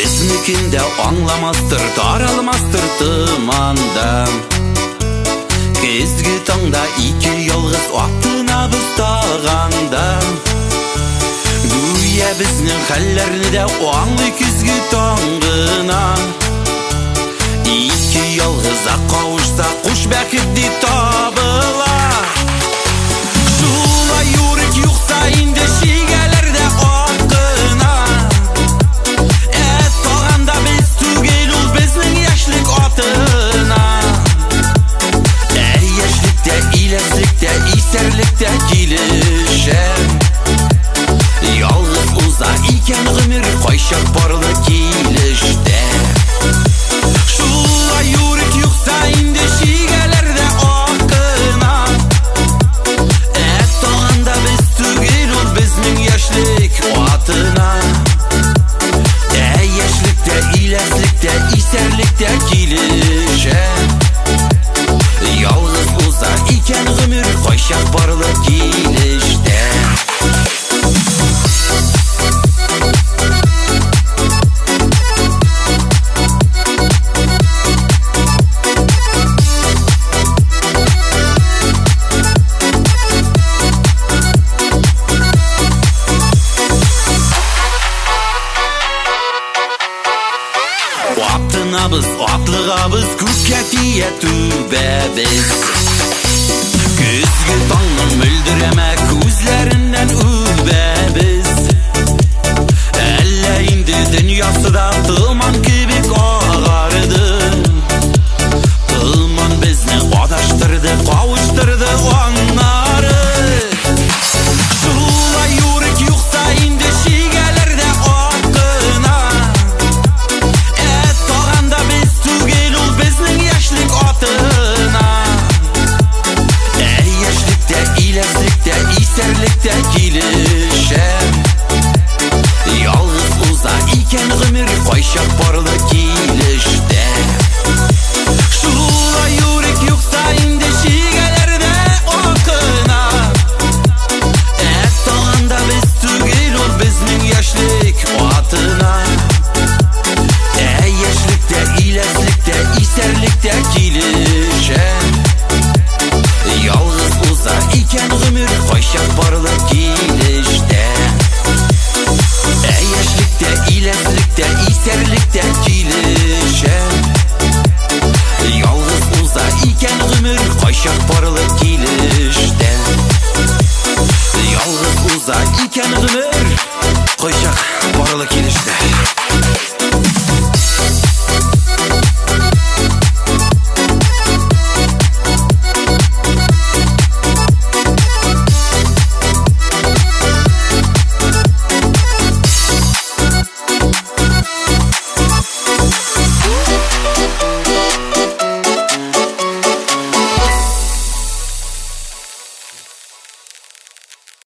Biznikinde anlamastır, taralmastır tımanda. Kızgı tağda iki yalğız atına bıstağanda. Güya bizning hallerini de o anlı kızgı tağına. İki yalğıza kavuşsa kuş bekirdi tabıla. Şula yürek yoksa indi şigelerde akına. Et tağanda biz tügel ol bizning yaşlık atına. Yaşlıkta, ilerlikte, iserlikte gelişer. Yalğız uza iken ömür koyşak barlı gelişte. Şula yürek yoksa indi şigelerde akına. Et tağında biz tügel ol bizning yaşlık atına. Yaşlıkta, ilerlikte, iserlikte gelişer. Yalğız uza iken ömür koyşak barlı gelişte. Atınabız, atlıgabız, küketiye tübebiz. Küzgü tağın müldüreme kuzlerinden übebiz. Elle indi dünyası da tılman gibi ağardı. Tılman bizni adaştırdı, kavuşturdu onları. Şula yürek yoksa indi şigelerde akına. Et tağında biz tügel ol bizning yaşlık atına. Yaşlıkta, ilerlikte, iserlikte gelişer. Yalğız uza iken ömür koyşak barlı gelişte. Şula yürek yoksa indi şigelerde akına. Et tağında biz tügel ol bizning yaşlık atına. Yaşlıkta, ilerlikte, iserlikte gelişer. Yalğız uza iken ömür koyşak barlı gelişte. Yaşlıkta, ilerlikte, iserlikte gelişer. Yalğız uza iken ömür koyşak barlı gelişte. Yalğız uza